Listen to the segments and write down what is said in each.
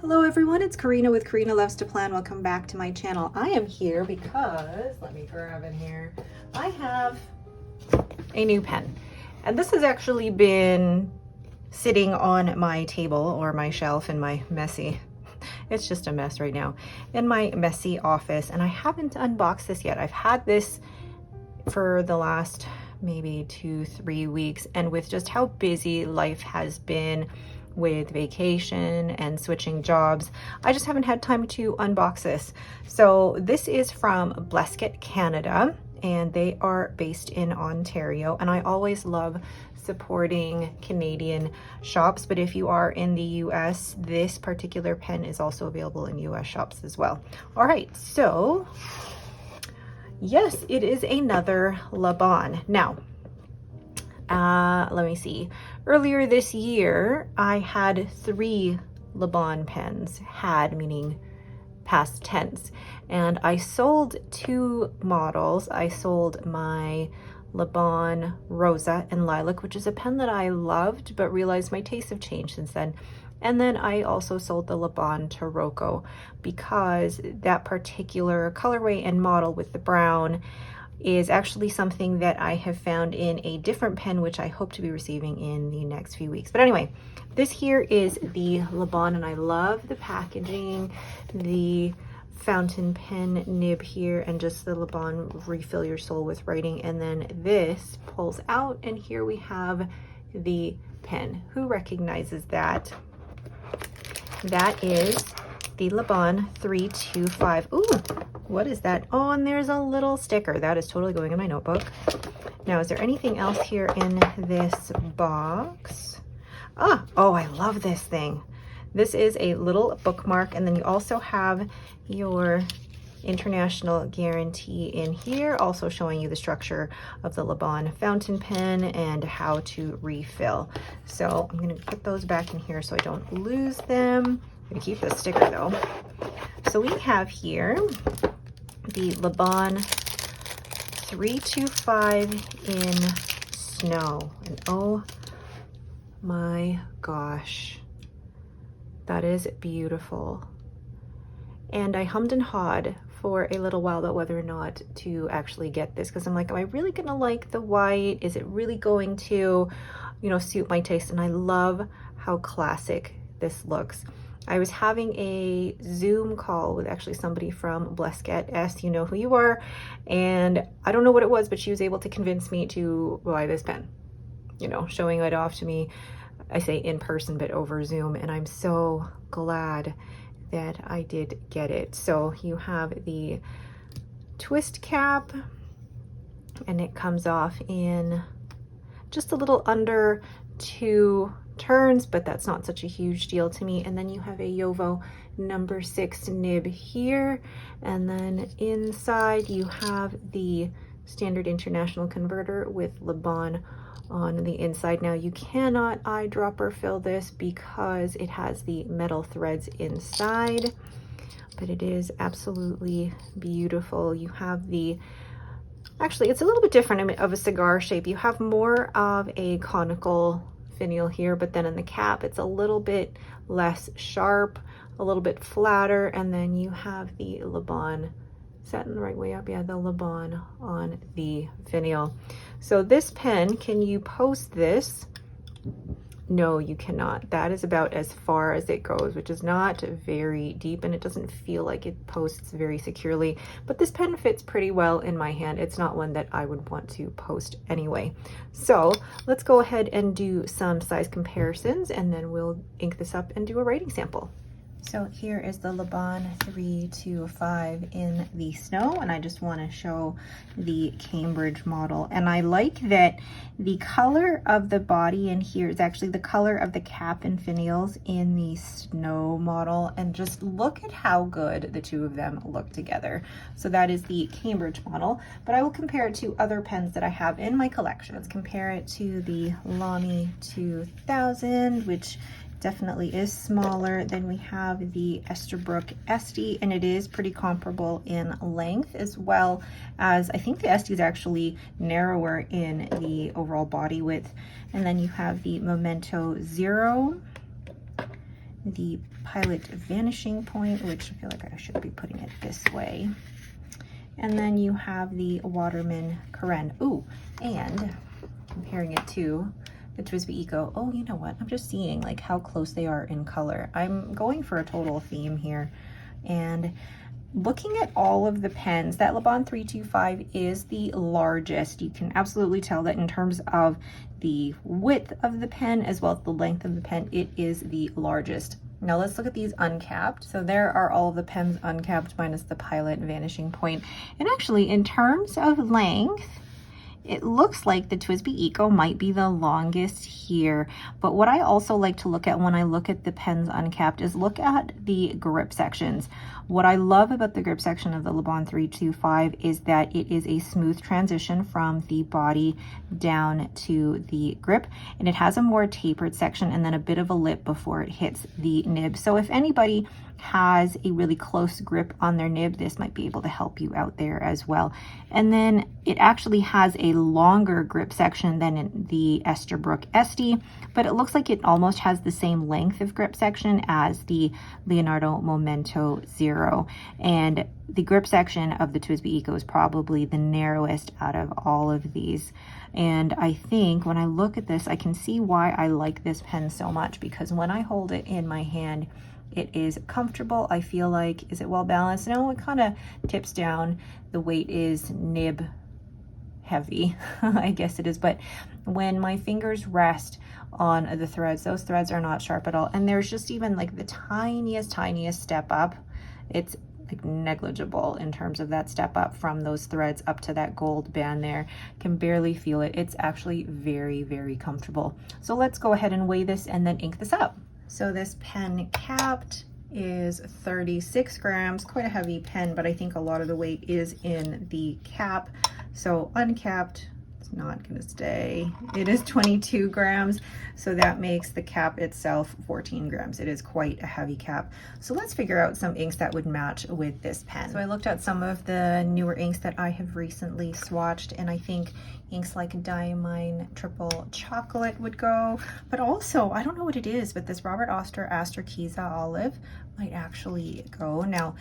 Hello everyone, it's Karina with Karina Loves to Plan. Welcome back to my channel. I am here because, let me grab in here, I have a new pen. And this has actually been sitting on my table or my shelf in my messy, it's just a mess right now, in my messy office. And I haven't unboxed this yet. I've had this for the last maybe 2-3 weeks. And with just how busy life has been with vacation and switching jobs, I just haven't had time to unbox this. So this is from Blesket, Canada, and they are based in Ontario. And I always love supporting Canadian shops, but if you are in the US, this particular pen is also available in US shops as well. All right, so yes, it is another Laban. Now, let me see. Earlier this year, I had 3 Laban pens, had meaning past tense, and I sold 2 models. I sold my Laban Rosa and Lilac, which is a pen that I loved, but realized my tastes have changed since then. And then I also sold the Laban Taroko because that particular colorway and model with the brown is actually something that I have found in a different pen, which I hope to be receiving in the next few weeks. But anyway, this here is the Laban, and I love the packaging, the fountain pen nib here, and just the Laban refill your soul with writing. And then this pulls out, and here we have the pen. Who recognizes that? That is the Laban 325. Ooh, what is that? Oh, and there's a little sticker. That is totally going in my notebook. Now, is there anything else here in this box? Oh, I love this thing. This is a little bookmark, and then you also have your international guarantee in here, also showing you the structure of the Laban fountain pen and how to refill. So I'm going to put those back in here so I don't lose them. I'm going to keep the sticker though. So we have here the Laban 325 in snow, and oh my gosh, that is beautiful. And I hummed and hawed for a little while about whether or not to actually get this, because I'm like, am I really gonna like the white? Is it really going to, suit my taste? And I love how classic this looks. I was having a Zoom call with actually somebody from Blesket, you know who you are, and I don't know what it was, but she was able to convince me to buy this pen, showing it off to me. I say in person, but over Zoom, and I'm so glad that I did get it. So you have the twist cap, and it comes off in just a little under 2 turns, but that's not such a huge deal to me. And then you have a Yovo number 6 nib here, and then inside you have the standard international converter with Laban on the inside. Now you cannot eyedropper fill this because it has the metal threads inside, but it is absolutely beautiful. You have actually it's a little bit different of a cigar shape. You have more of a conical finial here, but then in the cap it's a little bit less sharp, a little bit flatter, and then you have the Laban set in the right way up. Yeah, the Laban on the finial. So this pen, can you post this? No, you cannot. That is about as far as it goes, which is not very deep, and it doesn't feel like it posts very securely, but this pen fits pretty well in my hand. It's not one that I would want to post anyway. So let's go ahead and do some size comparisons, and then we'll ink this up and do a writing sample. So here is the Laban 325 in the snow, and I just want to show the Cambridge model. And I like that the color of the body in here is actually the color of the cap and finials in the snow model, and just look at how good the two of them look together. So that is the Cambridge model, but I will compare it to other pens that I have in my collection. Let's compare it to the Lamy 2000, which definitely is smaller. Then we have the Esterbrook Esty, and it is pretty comparable in length, as well as I think the Esty is actually narrower in the overall body width. And then you have the Memento Zero, the Pilot Vanishing Point, which I feel like I should be putting it this way. And then you have the Waterman Karen. Ooh, and comparing it to the TWSBI Eco. Oh, you know what? I'm just seeing like how close they are in color. I'm going for a total theme here. And looking at all of the pens, that Laban 325 is the largest. You can absolutely tell that in terms of the width of the pen as well as the length of the pen, it is the largest. Now let's look at these uncapped. So there are all of the pens uncapped minus the Pilot Vanishing Point. And actually in terms of length, it looks like the TWSBI Eco might be the longest here, but what I also like to look at when I look at the pens uncapped is look at the grip sections. What I love about the grip section of the Laban 325 is that it is a smooth transition from the body down to the grip, and it has a more tapered section and then a bit of a lip before it hits the nib. So if anybody has a really close grip on their nib, this might be able to help you out there as well. And then it actually has a longer grip section than in the Esterbrook SD, but it looks like it almost has the same length of grip section as the Leonardo Momento Zero. And the grip section of the TWSBI Eco is probably the narrowest out of all of these. And I think when I look at this, I can see why I like this pen so much, because when I hold it in my hand, it is comfortable. I feel like, is it well balanced? No, it kind of tips down. The weight is nib heavy, I guess it is. But when my fingers rest on the threads, those threads are not sharp at all. And there's just even like the tiniest step up. It's like negligible in terms of that step up from those threads up to that gold band there. Can barely feel it. It's actually very comfortable. So let's go ahead and weigh this and then ink this up. So this pen capped is 36 grams, quite a heavy pen, but I think a lot of the weight is in the cap. So uncapped, it's not gonna stay. It is 22 grams, so that makes the cap itself 14 grams. It is quite a heavy cap. So let's figure out some inks that would match with this pen. So I looked at some of the newer inks that I have recently swatched, and I think inks like Diamine Triple Chocolate would go, but also, I don't know what it is, but this Robert Oster Kiza Olive might actually go. Now,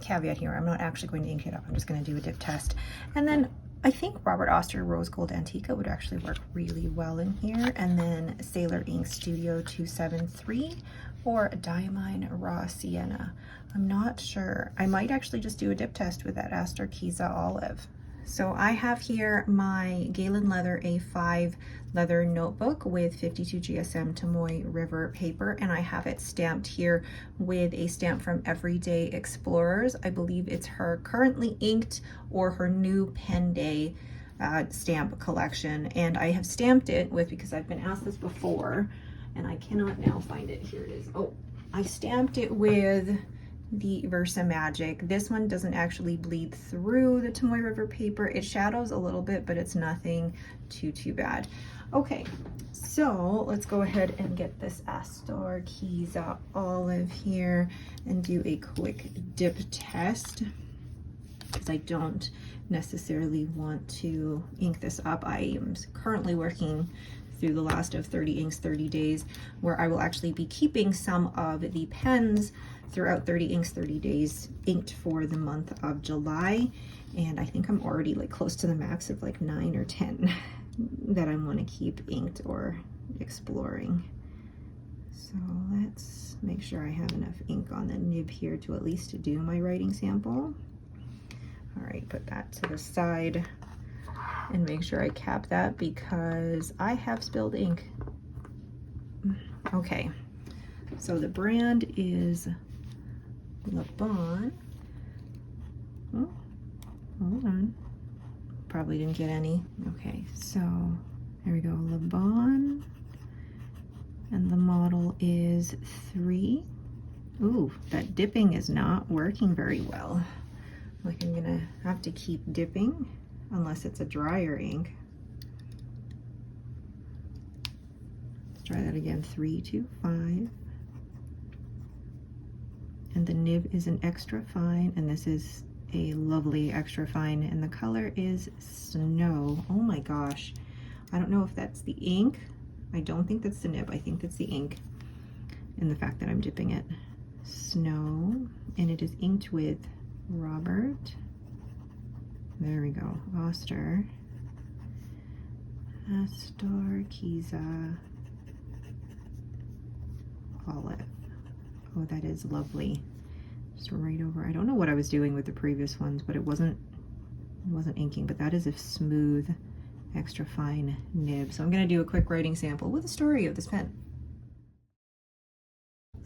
caveat here, I'm not actually going to ink it up. I'm just going to do a dip test. And then I think Robert Oster Rose Gold Antica would actually work really well in here. And then Sailor Ink Studio 273 or Diamine Raw Sienna. I'm not sure. I might actually just do a dip test with that Aster Kiza Olive. So I have here my Galen Leather A5 leather notebook with 52 GSM Tomoe River paper, and I have it stamped here with a stamp from Everyday Explorers. I believe it's her currently inked or her new Pen Day stamp collection, and I have stamped it with, because I've been asked this before and I cannot now find it. Here it is. Oh, I stamped it with the Versa Magic. This one doesn't actually bleed through the Tomoe River paper. It shadows a little bit, but it's nothing too bad. Okay, so let's go ahead and get this Aster Kiza Olive here and do a quick dip test, because I don't necessarily want to ink this up. I am currently working through the last of 30 inks 30 days, where I will actually be keeping some of the pens throughout 30 inks 30 days inked for the month of July, and I think I'm already like close to the max of like 9 or 10 that I want to keep inked or exploring. So let's make sure I have enough ink on the nib here to at least do my writing sample. All right, put that to the side and make sure I cap that because I have spilled ink. Okay, so the brand is Laban. Oh, hold on. Probably didn't get any. Okay, so there we go, Laban. And the model is 3. Ooh, that dipping is not working very well. Like I'm gonna have to keep dipping unless it's a drier ink. Let's try that again, 325. And the nib is an extra fine, and this is a lovely extra fine, and the color is Snow. Oh my gosh. I don't know if that's the ink. I don't think that's the nib. I think that's the ink. in the fact that I'm dipping it. Snow, and it is inked with Robert. There we go. Astor Kiza Olive. Oh, that is lovely. Just right over. I don't know what I was doing with the previous ones, but it wasn't inking, but that is a smooth, extra fine nib. So I'm going to do a quick writing sample with a story of this pen.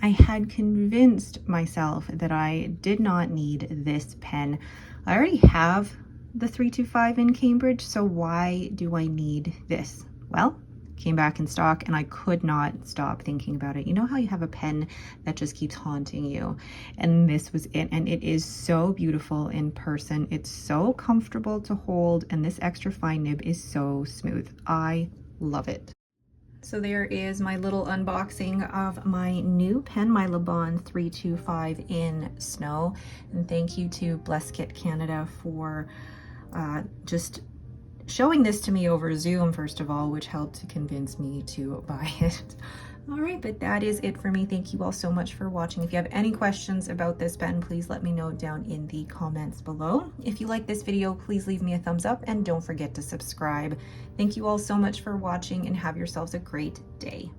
I had convinced myself that I did not need this pen. I already have the 325 in Cambridge, so why do I need this? Well, came back in stock and I could not stop thinking about it. You know how you have a pen that just keeps haunting you? And this was it, and it is so beautiful in person. It's so comfortable to hold, and this extra fine nib is so smooth. I love it. So there is my little unboxing of my new pen, my Laban 325 in Snow. And thank you to Blesket Canada for just showing this to me over Zoom, first of all, which helped to convince me to buy it. All right, but that is it for me. Thank you all so much for watching. If you have any questions about this pen, please let me know down in the comments below. If you like this video, please leave me a thumbs up and don't forget to subscribe. Thank you all so much for watching and have yourselves a great day.